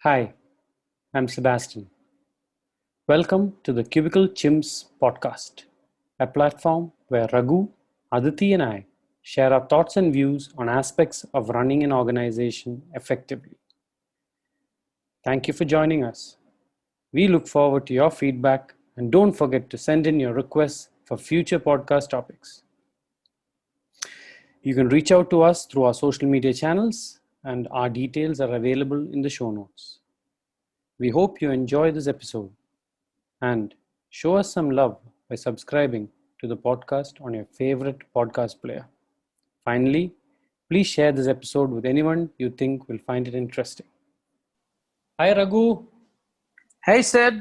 Hi, I'm Sebastian. Welcome to the Cubicle Chimps podcast, a platform where Raghu, Aditi, and I share our thoughts and views on aspects of running an organization effectively. Thank you for joining us. We look forward to your feedback and don't forget to send in your requests for future podcast topics. You can reach out to us through our social media channels, and our details are available in the show notes. We hope you enjoy this episode and show us some love by subscribing to the podcast on your favorite podcast player. Finally, please share this episode with anyone you think will find it interesting. Hi, Raghu. Hey, Seb.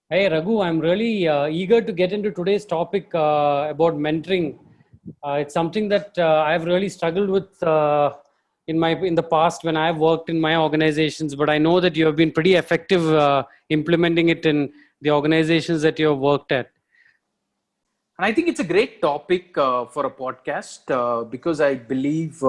Hey, Raghu, I'm really eager to get into today's topic about mentoring. It's something that I've really struggled with in the past when I've worked in my organizations, but I know that you have been pretty effective implementing it in the organizations that you have worked at. And I think it's a great topic for a podcast because I believe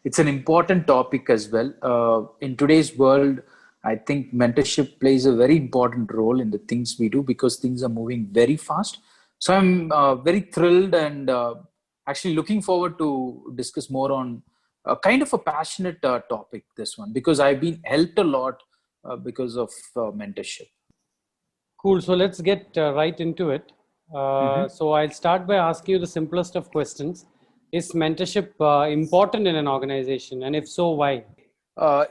it's an important topic as well. In today's world, I think mentorship plays a very important role in the things we do because things are moving very fast. So I'm very thrilled and actually looking forward to discuss more on kind of a passionate topic, this one, because I've been helped a lot because of mentorship. Cool. So let's get right into it. So I'll start by asking you the simplest of questions. Is mentorship important in an organization? And if so, why?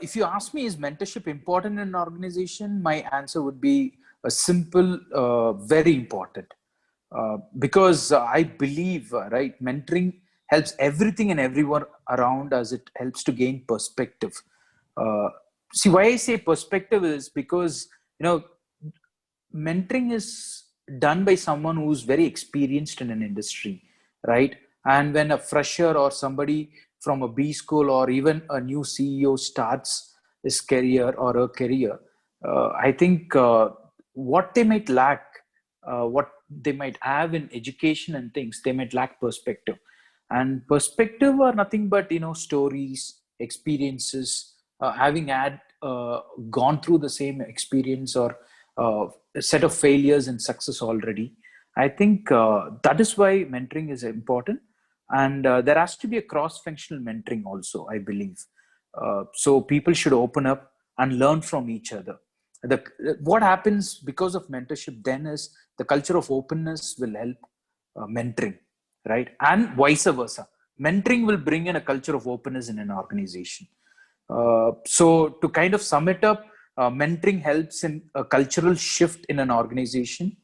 If you ask me, is mentorship important in an organization? My answer would be a simple, very important. Because I believe, right, mentoring helps everything and everyone around us. It helps to gain perspective. Uh, See, why I say perspective is because, mentoring is done by someone who's very experienced in an industry, right? And when a fresher or somebody from a B school or even a new CEO starts his career or her career, I think what they might lack, what they might have in education and things, they might lack perspective. And perspective are nothing but stories, experiences, having had gone through the same experience or a set of failures and success already. I think that is why mentoring is important, and there has to be a cross-functional mentoring also, I believe. So people should open up and learn from each other. What happens because of mentorship then is the culture of openness will help mentoring, right? And vice versa. Mentoring will bring in a culture of openness in an organization. So to kind of sum it up, mentoring helps in a cultural shift in an organization,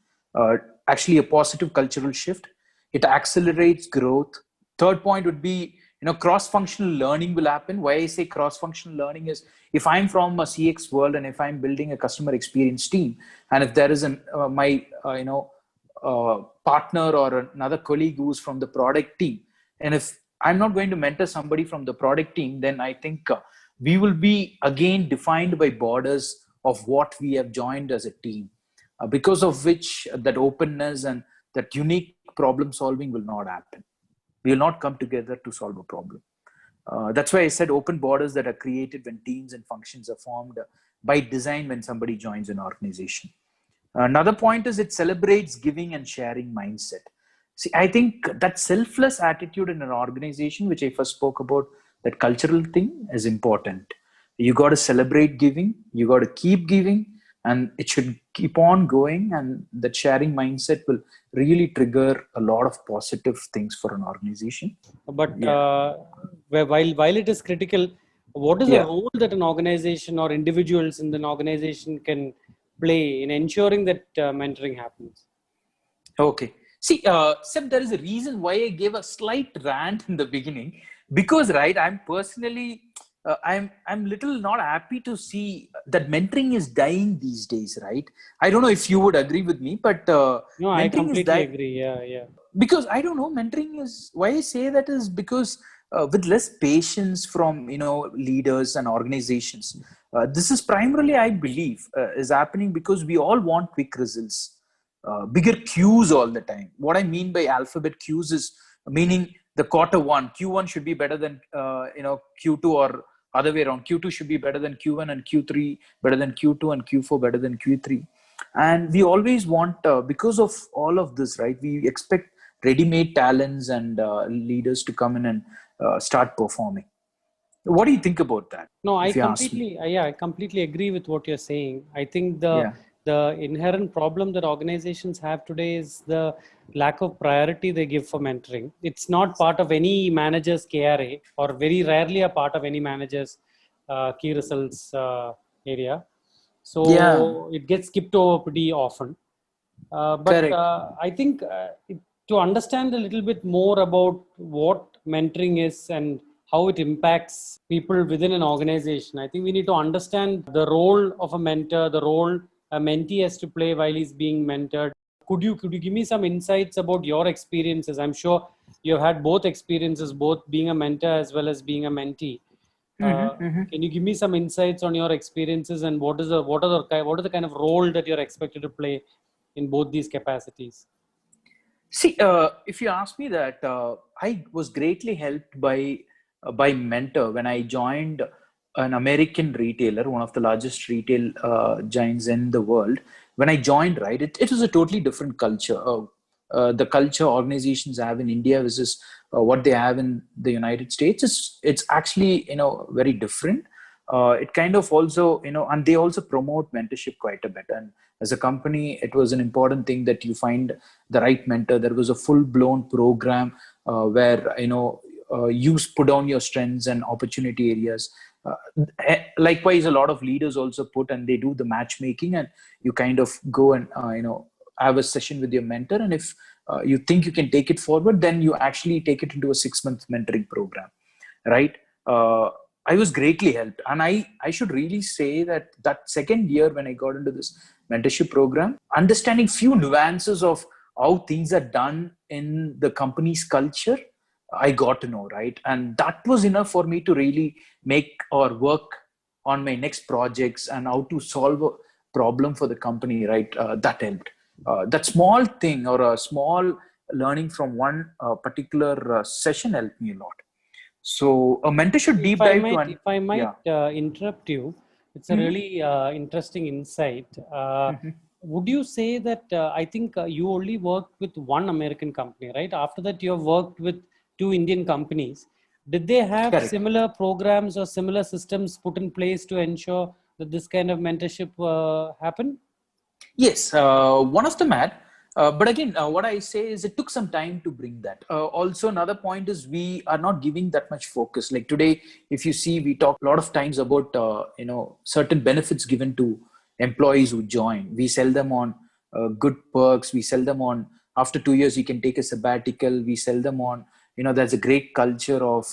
actually a positive cultural shift. It accelerates growth. Third point would be, cross-functional learning will happen. Why I say cross-functional learning is if I'm from a CX world and if I'm building a customer experience team, and if there is partner or another colleague who's from the product team, and if I'm not going to mentor somebody from the product team, then I think we will be again defined by borders of what we have joined as a team, because of which that openness and that unique problem solving will not happen. We will not come together to solve a problem. That's why I said open borders that are created when teams and functions are formed by design when somebody joins an organization. Another point is it celebrates giving and sharing mindset. See, I think that selfless attitude in an organization, which I first spoke about, that cultural thing is important. You got to celebrate giving, you got to keep giving, and it should keep on going. And that sharing mindset will really trigger a lot of positive things for an organization. But Yeah. while it is critical, what is the Yeah. role that an organization or individuals in an organization can play in ensuring that mentoring happens? Okay. See, Seb, there is a reason why I gave a slight rant in the beginning because, right, I'm personally, I'm little not happy to see that mentoring is dying these days, right? I don't know if you would agree with me, but No, I mentoring is completely dying agree. Yeah, yeah. because I don't know. Mentoring is why I say that is because with less patience from leaders and organizations. This is primarily, I believe, is happening because we all want quick results, bigger queues all the time. What I mean by alphabet queues is meaning the quarter one, Q1 should be better than Q2 or other way around. Q2 should be better than Q1, and Q3 better than Q2, and Q4 better than Q3. And we always want, because of all of this, right? We expect ready-made talents and leaders to come in and start performing. What do you think about that? No, If you ask me. I completely agree with what you're saying. I think Yeah. the inherent problem that organizations have today is the lack of priority they give for mentoring. It's not part of any manager's KRA, or very rarely a part of any manager's key results area. Yeah. So it gets skipped over pretty often. But Correct. I think to understand a little bit more about what mentoring is and how it impacts people within an organization, I think we need to understand the role of a mentor, the role a mentee has to play while he's being mentored. Could you give me some insights about your experiences? I'm sure you've had both experiences, both being a mentor as well as being a mentee. Can you give me some insights on your experiences, and what are the kind of role that you're expected to play in both these capacities? See, if you ask me that, I was greatly helped by Mentor when I joined an American retailer, one of the largest retail giants in the world. When I joined, right, it was a totally different culture. The culture organizations have in India versus what they have in the United States is it's actually very different. It kind of also and they also promote mentorship quite a bit. And as a company, it was an important thing that you find the right mentor. There was a full-blown program where you put down your strengths and opportunity areas. Likewise, a lot of leaders also put, and they do the matchmaking, and you kind of go and have a session with your mentor, and if you think you can take it forward, then you actually take it into a 6-month mentoring program, right? I was greatly helped, and I should really say that second year when I got into this mentorship program, understanding few nuances of how things are done in the company's culture, I got to know, right? And that was enough for me to really make or work on my next projects and how to solve a problem for the company, right? That helped. That small thing or a small learning from one particular session helped me a lot. So a mentor should deep dive to, If I yeah. might interrupt you, it's a Mhm. really interesting insight. Would you say that I think you only worked with one American company, right? After that, you have worked with two Indian companies. Did they have Correct. similar programs or similar systems put in place to ensure that this kind of mentorship happen? Yes, one of them had. But again, what I say is it took some time to bring that. Also, another point is we are not giving that much focus. Like today, if you see, we talk a lot of times about certain benefits given to employees who join. We sell them on good perks. We sell them on after 2 years you can take a sabbatical. We sell them on there's a great culture of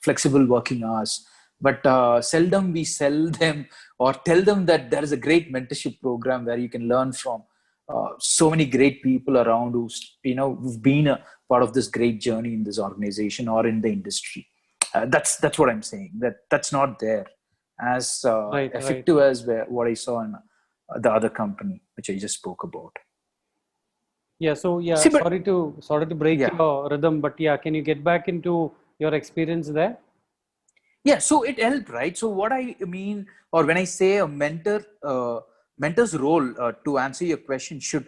flexible working hours. But seldom we sell them or tell them that there is a great mentorship program where you can learn from so many great people around who've been a part of this great journey in this organization or in the industry. That's what I'm saying. That's not there as Right, right. effective as what I saw in the other company which I just spoke about. Yeah. So yeah, See, but sorry to break yeah. your rhythm, but yeah, can you get back into your experience there? Yeah, so it helped, right? So what I mean, or when I say a mentor's role, to answer your question, should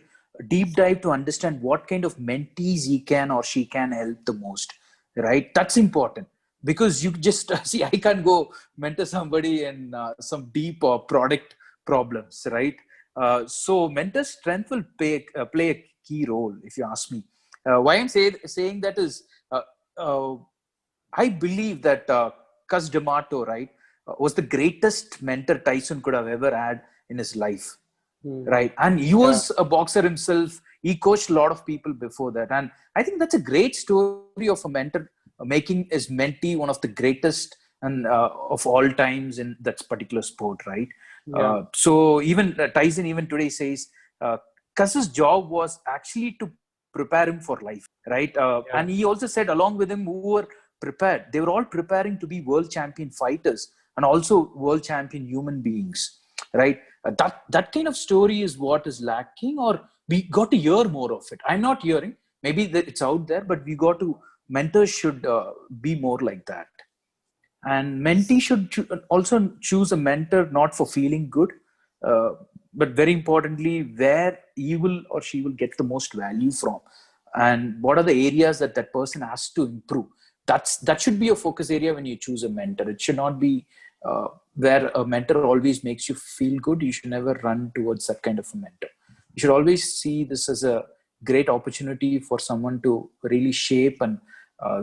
deep dive to understand what kind of mentees he can or she can help the most, right? That's important because you just see, I can't go mentor somebody in some deep or product problems, right? So mentor's strength will play a key role, if you ask me. Why I'm saying that is, uh, uh, I believe that Cus D'Amato, right, was the greatest mentor Tyson could have ever had in his life, Hmm. right? And he Yeah. was a boxer himself. He coached a lot of people before that. And I think that's a great story of a mentor making his mentee one of the greatest and of all times in that particular sport, right? Yeah. So even Tyson, even today says, Cus's job was actually to prepare him for life, right? Yeah. And he also said, along with him, who were prepared, they were all preparing to be world champion fighters and also world champion human beings, right? That kind of story is what is lacking, or we got to hear more of it. I'm not hearing. Maybe that it's out there, but we got to. Mentors should be more like that. And mentee should also choose a mentor not for feeling good, uh, but very importantly, where he will or she will get the most value from, and what are the areas that that person has to improve. That should be a focus area when you choose a mentor. It should not be where a mentor always makes you feel good. You should never run towards that kind of a mentor. You should always see this as a great opportunity for someone to really shape and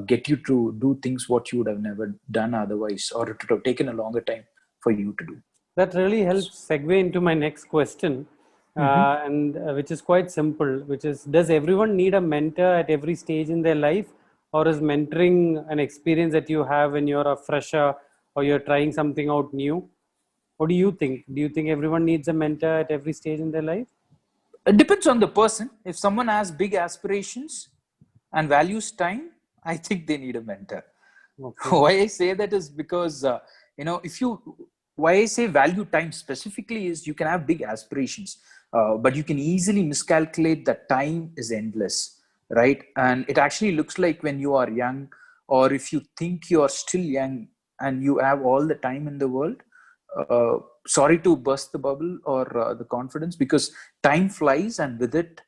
get you to do things what you would have never done otherwise, or it would have taken a longer time for you to do. That really helps segue into my next question, Mhm. and which is quite simple, which is, does everyone need a mentor at every stage in their life, or is mentoring an experience that you have when you're a fresher or you're trying something out new? What do you think? Do you think everyone needs a mentor at every stage in their life? It depends on the person. If someone has big aspirations and values time, I think they need a mentor. Okay. Why I say that is because, if you, why I say value time specifically is you can have big aspirations, but you can easily miscalculate that time is endless, right? And it actually looks like when you are young, or if you think you are still young and you have all the time in the world, uh, sorry to burst the bubble or the confidence, because time flies, and with it,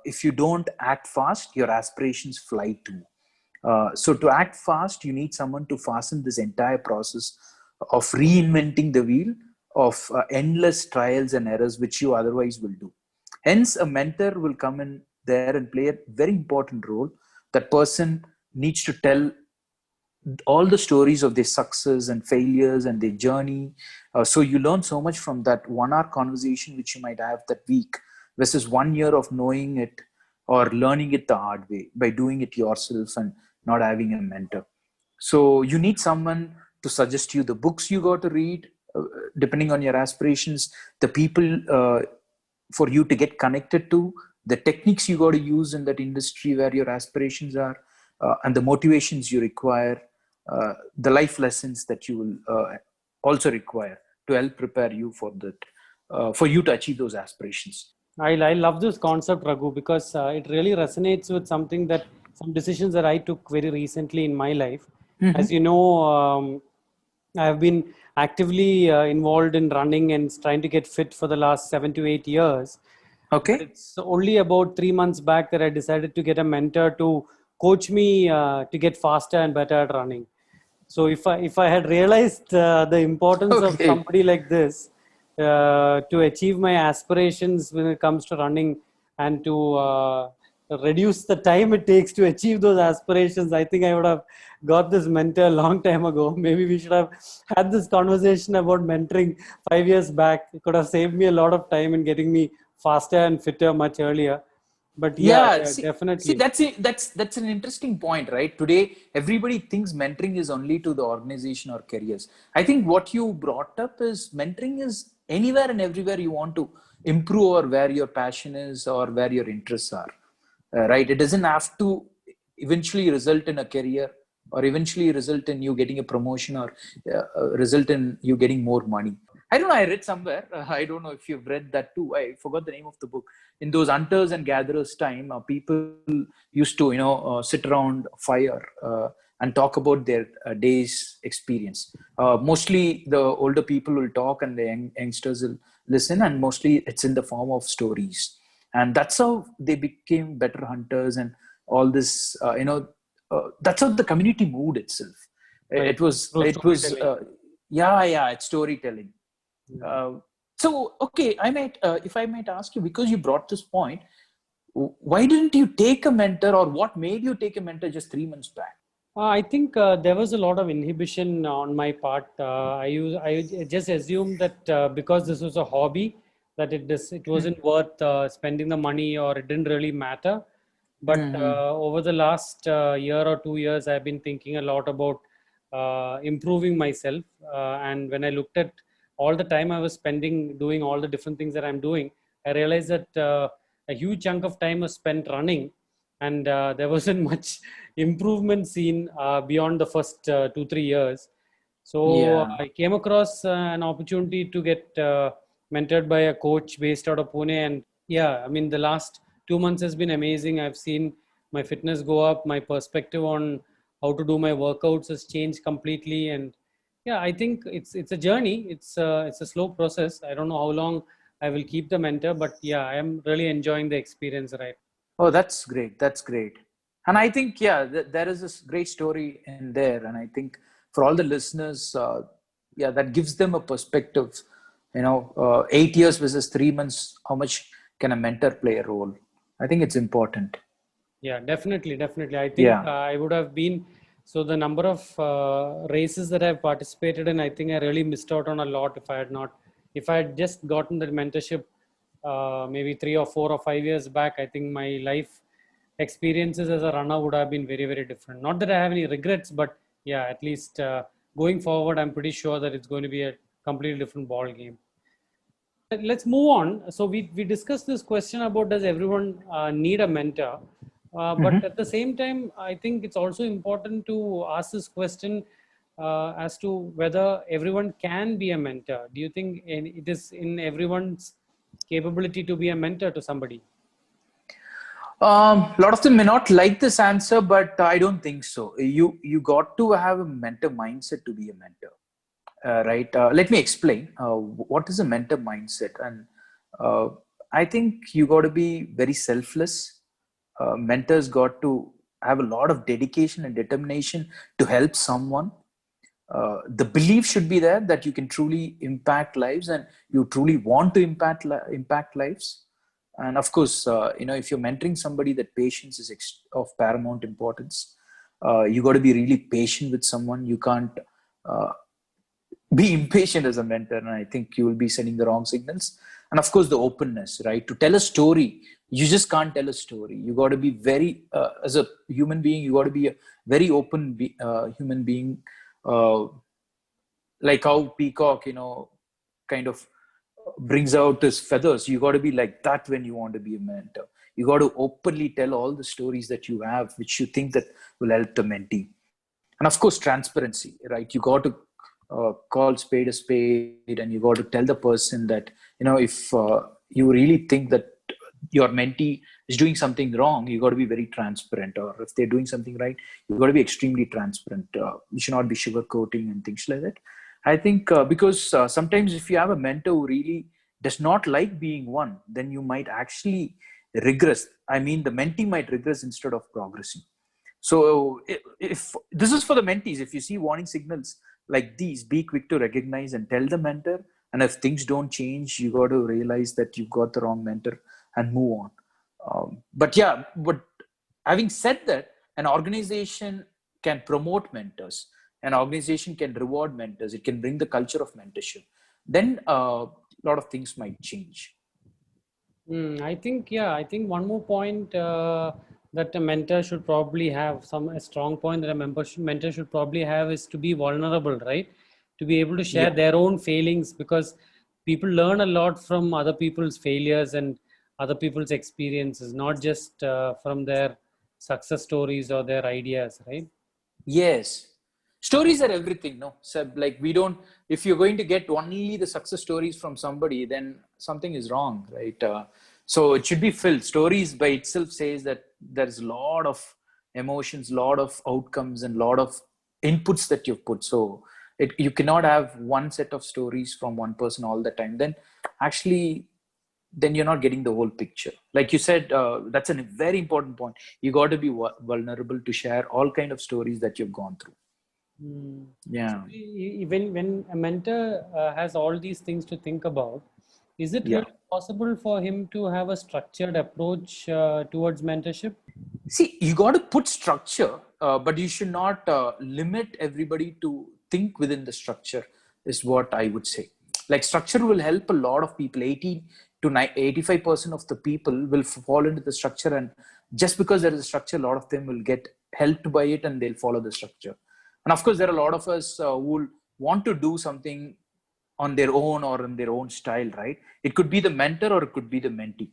if you don't act fast, your aspirations fly too. So to act fast, you need someone to fasten this entire process of reinventing the wheel of endless trials and errors, which you otherwise will do. Hence, a mentor will come in there and play a very important role. That person needs to tell all the stories of their success and failures and their journey. So you learn so much from that 1 hour conversation which you might have that week, versus 1 year of knowing it or learning it the hard way by doing it yourself and not having a mentor. So you need someone to suggest you the books you got to read, depending on your aspirations, the people for you to get connected to, the techniques you got to use in that industry where your aspirations are, and the motivations you require, the life lessons that you will also require to help prepare you for that, for you to achieve those aspirations. I love this concept, Raghu, because it really resonates with something that some decisions that I took very recently in my life. As you know, I have been actively involved in running and trying to get fit for the last 7 to 8 years. But Okay. it's only about 3 months back that I decided to get a mentor to coach me to get faster and better at running. So if I had realized the importance of Okay. somebody like this to achieve my aspirations when it comes to running, and to reduce the time it takes to achieve those aspirations, I think I would have got this mentor a long time ago. Maybe we should have had this conversation about mentoring 5 years back. It could have saved me a lot of time in getting me faster and fitter much earlier. But yeah, Yeah, yeah, see, definitely. that's an interesting point, right? Today, everybody thinks mentoring is only to the organization or careers. I think what you brought up is mentoring is anywhere and everywhere you want to improve, or where your passion is, or where your interests are, right? It doesn't have to eventually result in a career, or eventually result in you getting a promotion, or result in you getting more money. I don't know. I read somewhere. I don't know if you've read that too. I forgot the name of the book. In those hunters and gatherers time, people used to, sit around fire and talk about their day's experience. Mostly, the older people will talk, and the youngsters will listen. And mostly, it's in the form of stories. And that's how they became better hunters. And all this, that's how the community moved itself. Right. It was, Through storytelling. yeah, it's storytelling. Yeah. uh, so, okay, if I might ask you, because you brought this point, why didn't you take a mentor, or what made you take a mentor just 3 months back? I think there was a lot of inhibition on my part. I just assumed that because this was a hobby, that it wasn't worth spending the money, or it didn't really matter. But Mm-hmm. over the last year or 2 years, I've been thinking a lot about improving myself. And when I looked at all the time I was spending doing all the different things that I'm doing, I realized that a huge chunk of time was spent running, and there wasn't much improvement seen beyond the first 2 3 years. So Yeah. I came across an opportunity to get mentored by a coach based out of Pune, and yeah, I mean, the last 2 months has been amazing. I've seen my fitness go up, my perspective on how to do my workouts has changed completely. And yeah, I think it's a journey. It's a slow process. I don't know how long I will keep the mentor, but yeah, I am really enjoying the experience right. Oh, that's great. That's great. And I think, yeah, there is this great story in there. And I think for all the listeners, yeah, that gives them a perspective. 8 years versus 3 months, how much can a mentor play a role? I think it's important. Yeah, definitely, definitely. I think Yeah. I would have been, so the number of races that I've participated in, I think I really missed out on a lot if I had just gotten that mentorship maybe 3 or 4 or 5 years back. I think my life experiences as a runner would have been very, very different. Not that I have any regrets, but yeah, at least going forward, I'm pretty sure that it's going to be a completely different ball game. Let's move on. So we discussed this question about does everyone need a mentor? But Mhm. at the same time, I think it's also important to ask this question as to whether everyone can be a mentor. Do you think it is in everyone's capability to be a mentor to somebody? A lot of them may not like this answer, but I don't think so. You got to have a mentor mindset to be a mentor, right? Let me explain. What is a mentor mindset? And uh, I think you got to be very selfless. Mentors got to have a lot of dedication and determination to help someone. The belief should be there that you can truly impact lives, and you truly want to impact lives. And of course, if you're mentoring somebody, that patience is of paramount importance. You got to be really patient with someone. You can't uh, be impatient as a mentor, and I think you will be sending the wrong signals. And of course, the openness, right, to tell a story. You just can't tell a story. You got to be very as a human being, you got to be a very open human being. uh, like how peacock, kind of brings out his feathers. You got to be like that when you want to be a mentor. You got to openly tell all the stories that you have which you think that will help the mentee. And of course, transparency, right? You got to call spade a spade, and you got to tell the person that, if you really think that your mentee is doing something wrong, you got to be very transparent. Or if they're doing something right, you got to be extremely transparent. You should not be sugarcoating and things like that. I think because sometimes if you have a mentor who really does not like being one, then you might actually regress. I mean, the mentee might regress instead of progressing. So if this is for the mentees, if you see warning signals like these, be quick to recognize and tell the mentor. And if things don't change, you got to realize that you've got the wrong mentor and move on. But yeah, but having said that, an organization can promote mentors. An organization can reward mentors. It can bring the culture of mentorship. Then a lot of things might change. I think, yeah, I think one more point that a mentor should probably have, a strong point that a mentor should probably have is to be vulnerable, right? To be able to share Yeah. their own failings, because people learn a lot from other people's failures and other people's experiences, not just from their success stories or their ideas, right? Yes. Stories are everything, no? So, like, we don't, if you're going to get only the success stories from somebody, then something is wrong, right? So it should be filled. Stories by itself says that there's a lot of emotions, lot of outcomes, and lot of inputs that you've put. So you cannot have one set of stories from one person all the time. Actually, then you're not getting the whole picture. Like you said, that's a very important point. You got to be vulnerable to share all kind of stories that you've gone through. Hmm. So Yeah. even when a mentor has all these things to think about, is it Yeah. really possible for him to have a structured approach towards mentorship? See, you got to put structure, but you should not limit everybody to think within the structure, is what I would say. Like, structure will help a lot of people. 80 to 85% of the people will fall into the structure. And just because there is a structure, a lot of them will get helped by it and they'll follow the structure. And of course, there are a lot of us who will want to do something on their own or in their own style, right? It could be the mentor or it could be the mentee,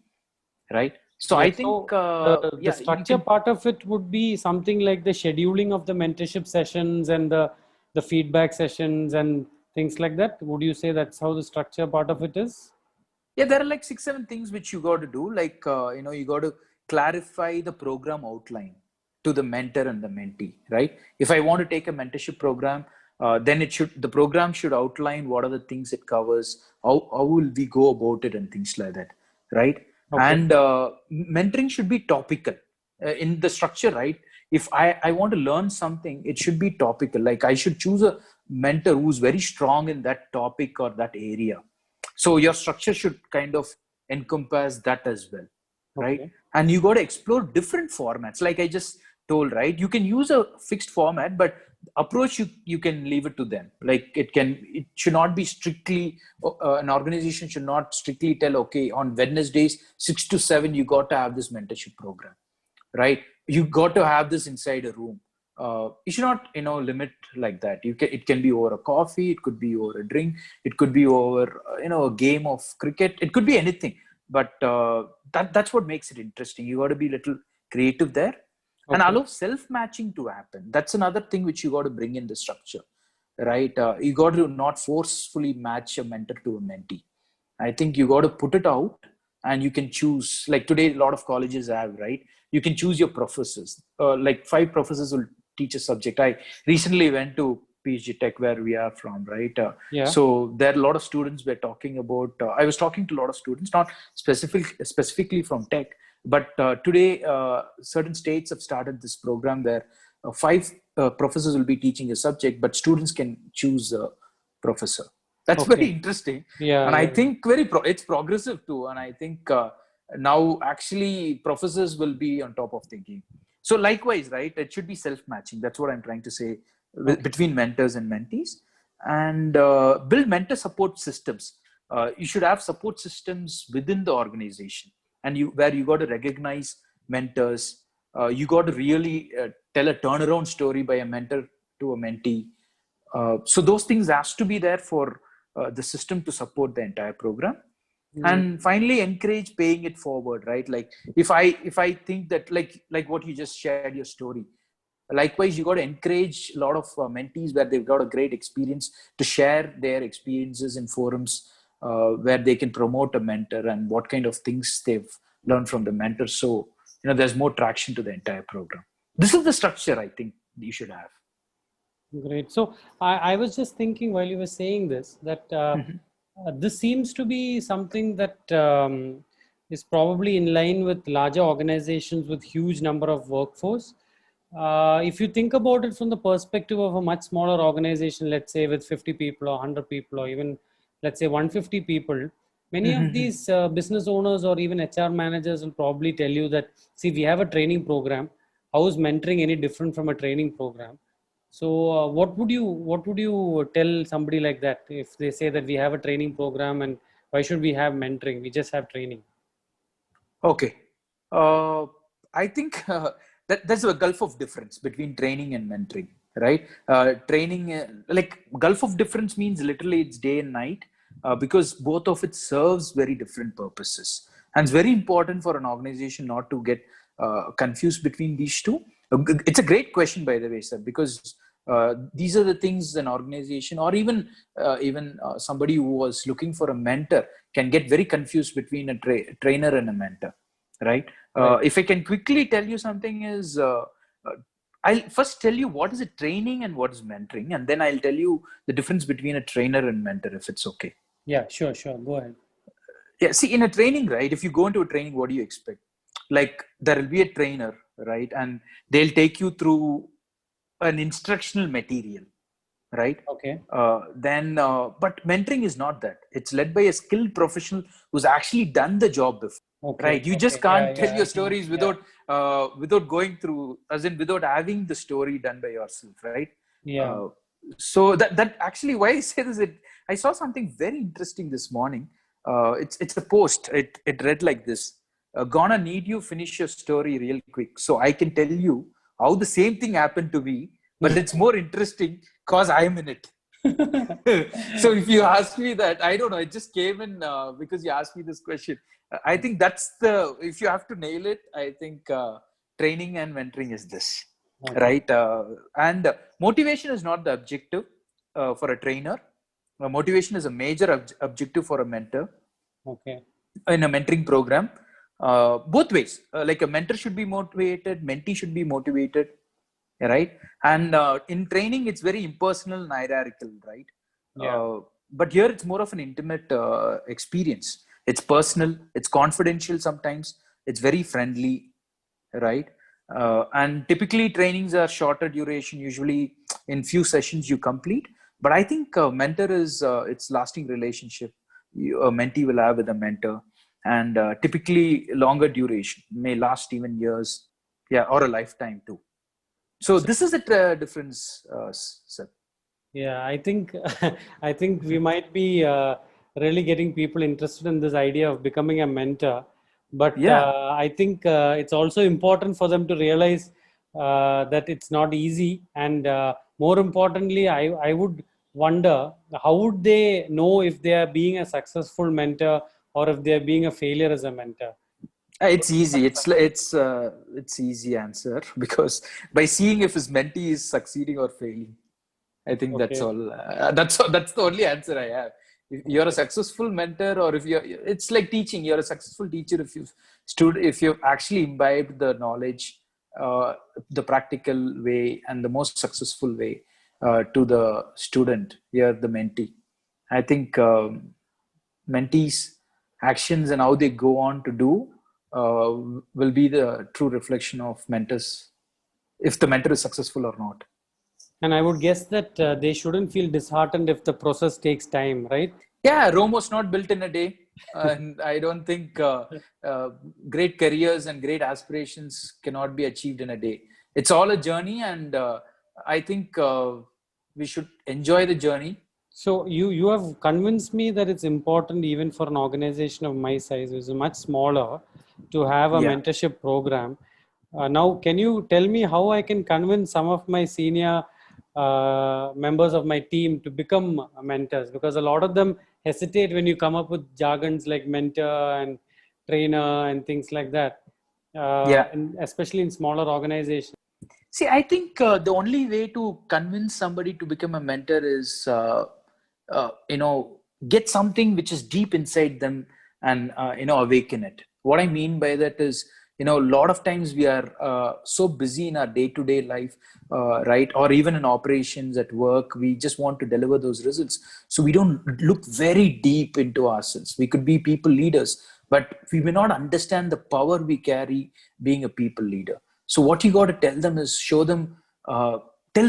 right? So Yeah, I so think, the yeah, you structure can. part of it would be something like the scheduling of the mentorship sessions and the feedback sessions and things like that. Would you say that's how the structure part of it is? Yeah, there are like 6, 7 things which you got to do. Like, you got to clarify the program outline. to the mentor and the mentee, right? If I want to take a mentorship program, then the program should outline what are the things it covers, how will we go about it, and things like that, right? Okay. And mentoring should be topical in the structure, right? If I want to learn something, it should be topical. Like I should choose a mentor who's very strong in that topic or that area. So your structure should kind of encompass that as well, right? Okay. And you got to explore different formats. Like I just told, right? You can use a fixed format, but approach you can leave it to them. Like it should not be strictly an organization should not strictly tell, okay, on Wednesdays 6 to 7 you got to have this mentorship program, right? You got to have this inside a room. You should not limit like that. It can be over a coffee, it could be over a drink, it could be over a game of cricket, it could be anything. But that's what makes it interesting. You got to be a little creative there, and Okay. allow self-matching to happen. That's another thing which you got to bring in the structure, right? You got to not forcefully match a mentor to a mentee. I think you got to put it out, and you can choose. Like today, a lot of colleges have, right? You can choose your professors. Like 5 professors will teach a subject. I recently went to PhD Tech, where we are from, right? Yeah. So there are a lot of students were talking about. I was talking to a lot of students, not specifically from tech, but today certain states have started this program where 5 professors will be teaching a subject, but students can choose a professor. That's very Okay. interesting, Yeah. and I Yeah. think it's progressive too. And I think now actually professors will be on top of thinking. So likewise, right? It should be self-matching. That's what I'm trying to say, Okay. between mentors and mentees, and build mentor support systems. You should have support systems within the organization, and where you got to recognize mentors. You got to really tell a turnaround story by a mentor to a mentee. So those things has to be there for the system to support the entire program. Mm. And finally, encourage paying it forward, right? Like if I think that, like what you just shared your story, likewise you got to encourage a lot of mentees where they've got a great experience to share their experiences in forums, where they can promote a mentor and what kind of things they've learned from the mentor. So there's more traction to the entire program. This is the structure I think you should have. Great. So I was just thinking while you were saying this that this seems to be something that is probably in line with larger organizations with huge number of workforce. If you think about it from the perspective of a much smaller organization, let's say with 50 people or 100 people or even let's say 150 people, many of these business owners or even HR managers will probably tell you that, see, we have a training program. How is mentoring any different from a training program? So, what would you tell somebody like that if they say that we have a training program and why should we have mentoring? We just have training. Okay. Uh, I think that there's a gulf of difference between training and mentoring, right? Training, like gulf of difference means literally it's day and night, because both of it serves very different purposes. And it's very important for an organization not to get confused between these two. It's a great question, by the way, sir, because these are the things an organization or even somebody who was looking for a mentor can get very confused between a trainer and a mentor, right? Right. If I can quickly tell you something is, I'll first tell you what is a training and what is mentoring, and then I'll tell you the difference between a trainer and mentor, if it's okay. Yeah, sure, sure. Go ahead. Yeah, see, in a training, right? If you go into a training, what do you expect? Like there will be a trainer, right? And they'll take you through an instructional material, right? Okay. But mentoring is not that. It's led by a skilled professional who's actually done the job before, Okay. right? You just Okay. Yeah, can't tell yeah. your I think, stories yeah. without going through, as in without having the story done by yourself, right? Yeah. Uh, so that actually, why I say this, I saw something very interesting this morning. It's a post. It read like this: "Gonna need you finish your story real quick, so I can tell you how the same thing happened to me, but it's more interesting because I'm in it." So if you ask me that, I don't know. It just came in because you asked me this question. I think that's if you have to nail it, I think training and mentoring is this, Okay. right? And motivation is not the objective for a trainer. Motivation is a major objective for a mentor Okay. in a mentoring program. both ways. Like a mentor should be motivated, mentee should be motivated, right? And in training, it's very impersonal and hierarchical, right? Yeah. Uh, but here it's more of an intimate experience. It's personal, it's confidential sometimes, it's very friendly, right? And typically trainings are shorter duration, usually in few sessions you complete. But I think mentor is it's lasting relationship a mentee will have with a mentor, and typically longer duration, may last even years, yeah, or a lifetime too. So So this is the difference, sir. yeah, I think I think we might be really getting people interested in this idea of becoming a mentor. But Yeah, I think it's also important for them to realize that it's not easy. And more importantly, I would wonder how would they know if they are being a successful mentor or if they are being a failure as a mentor. it's easy. It's easy answer because by seeing if his mentee is succeeding or failing. I think that's Okay. all. That's the only answer I have. If you're a successful mentor, or if it's like teaching. You're a successful teacher if you've actually imbibed the knowledge, the practical way, and the most successful way to the student. You're the mentee. I think mentees' actions and how they go on to do will be the true reflection of mentors, if the mentor is successful or not. And I would guess that they shouldn't feel disheartened if the process takes time, right? Yeah, Rome was not built in a day. And I don't think uh, great careers and great aspirations cannot be achieved in a day. It's all a journey, and I think we should enjoy the journey. So you have convinced me that it's important even for an organization of my size, which is much smaller, to have a Yeah. mentorship program. Now, can you tell me how I can convince some of my senior members of my team to become mentors? Because a lot of them hesitate when you come up with jargons like mentor and trainer and things like that, Yeah. and especially in smaller organizations. See, I think the only way to convince somebody to become a mentor is, get something which is deep inside them and, awaken it. What I mean by that is, a lot of times we are so busy in our day to day life, right? Or even in operations at work, we just want to deliver those results. So we don't look very deep into ourselves. We could be people leaders, but we may not understand the power we carry being a people leader. So what you got to tell them is tell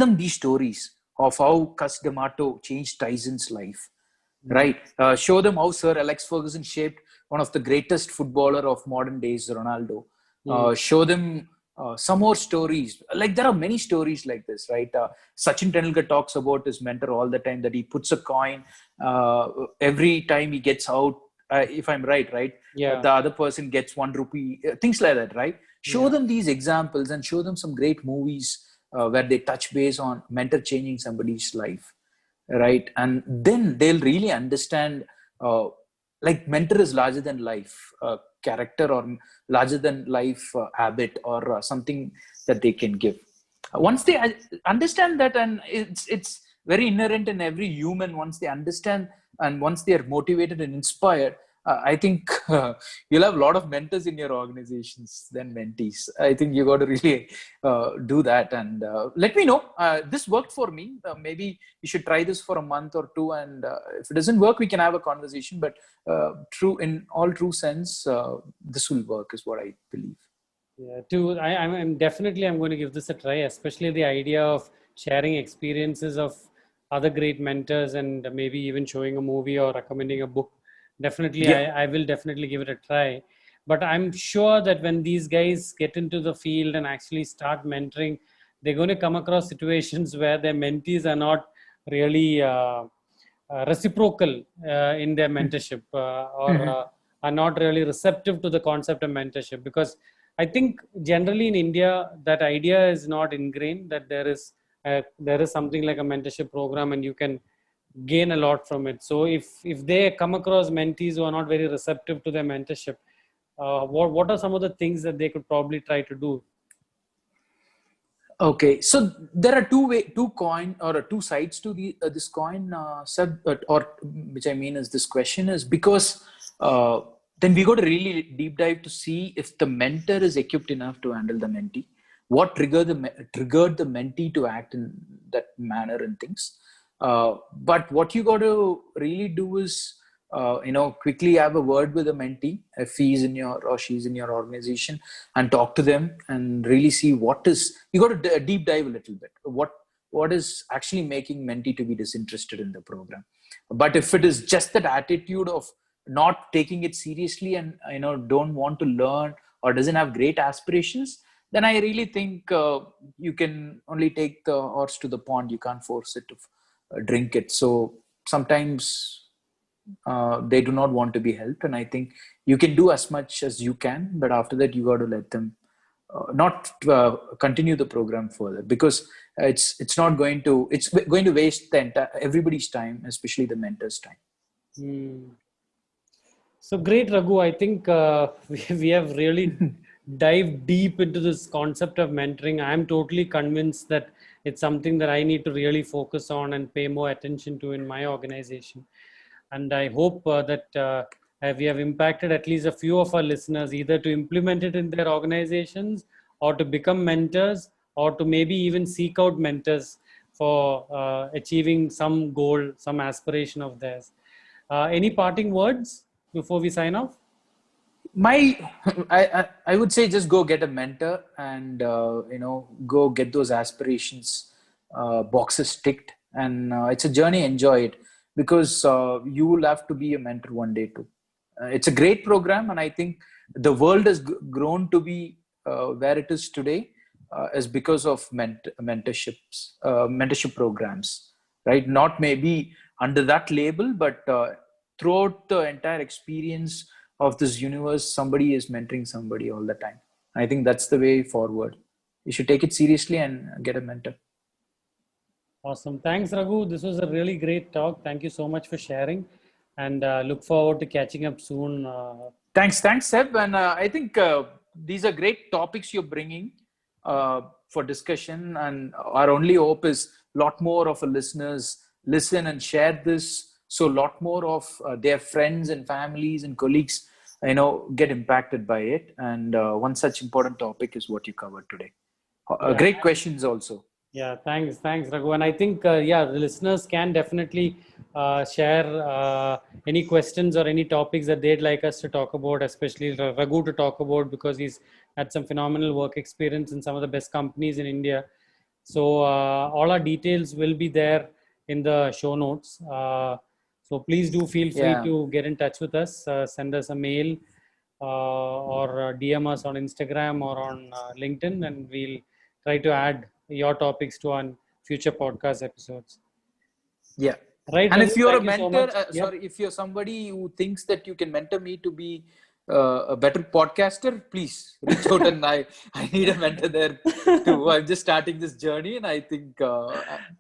them these stories of how Cus D'Amato changed Tyson's life, Mm. right? Show them how Sir Alex Ferguson shaped one of the greatest footballer of modern days, Ronaldo. Mm. Show them some more stories. Like there are many stories like this, right? Sachin Tendulkar talks about his mentor all the time that he puts a coin every time he gets out. If I'm right, right? Yeah, The other person gets 1 rupee, things like that, right? Show yeah. them these examples and show them some great movies where they touch base on mentor changing somebody's life, right? And then they'll really understand like mentor is larger than life character, or larger than life habit, or something that they can give. Once they understand that, and it's very inherent in every human. Once they understand and once they are motivated and inspired, I think you'll have a lot of mentors in your organizations than mentees. I think you got to really do that. And let me know. This worked for me. Maybe you should try this for a month or two. And if it doesn't work, we can have a conversation. But true, in all true sense, this will work, is what I believe. Yeah, I'm definitely I'm going to give this a try, especially the idea of sharing experiences of other great mentors and maybe even showing a movie or recommending a book. Definitely, Yeah. I will definitely give it a try. But I'm sure that when these guys get into the field and actually start mentoring, they're going to come across situations where their mentees are not really reciprocal in their mentorship or Mhm. are not really receptive to the concept of mentorship, because I think generally in India that idea is not ingrained that there is something like a mentorship program and you can gain a lot from it. So if they come across mentees who are not very receptive to their mentorship, what are some of the things that they could probably try to do? Okay, so there are two coin, or two sides to this coin, or which I mean is this question is because then we got to really deep dive to see if the mentor is equipped enough to handle the mentee. What triggered the mentee to act in that manner and things. But what you got to really do is, quickly have a word with the mentee if he's in your or she's in your organization, and talk to them and really see what is. You got to deep dive a little bit. What is actually making mentee to be disinterested in the program? But if it is just that attitude of not taking it seriously and don't want to learn or doesn't have great aspirations, then I really think you can only take the horse to the pond. You can't force it to drink it. So sometimes they do not want to be helped, and I think you can do as much as you can, but after that you got to let them not continue the program further, because it's going to waste the entire everybody's time, especially the mentor's time. So great, Raghu. I think we have really dived deep into this concept of mentoring. I'm totally convinced that it's something that I need to really focus on and pay more attention to in my organization. And I hope that we have impacted at least a few of our listeners, either to implement it in their organizations or to become mentors, or to maybe even seek out mentors for achieving some goal, some aspiration of theirs. Any parting words before we sign off? I would say just go get a mentor and go get those aspirations boxes ticked, and it's a journey. Enjoy it, because you will have to be a mentor one day too. It's a great program, and I think the world has grown to be where it is today is because of mentorship programs, right? Not maybe under that label, but throughout the entire experience of this universe, somebody is mentoring somebody all the time. I think that's the way forward. You should take it seriously and get a mentor. Awesome. Thanks, Raghu. This was a really great talk. Thank you so much for sharing, and look forward to catching up soon. Thanks, Seb. And I think these are great topics you're bringing for discussion. And our only hope is a lot more of our listeners listen and share this, so a lot more of their friends and families and colleagues, get impacted by it. And one such important topic is what you covered today. Great questions also. Yeah, thanks, Raghu. And I think, the listeners can definitely share any questions or any topics that they'd like us to talk about, especially Raghu to talk about, because he's had some phenomenal work experience in some of the best companies in India. So all our details will be there in the show notes. So please do feel free to get in touch with us, send us a mail or DM us on Instagram or on LinkedIn, and we'll try to add your topics to our future podcast episodes. Yeah. Right. And if you're a mentor, if you're somebody who thinks that you can mentor me to be a better podcaster, please reach out, and I need a mentor there too. I'm just starting this journey, and I think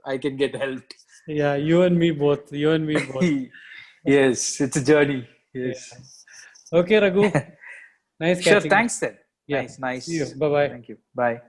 I can get helped. Yeah, you and me both. Yes, it's a journey. Yes. Yeah. Okay, Raghu. Nice catching. Sure. Thanks, Seth. Yeah. Nice. See you. Bye-bye. Thank you. Bye.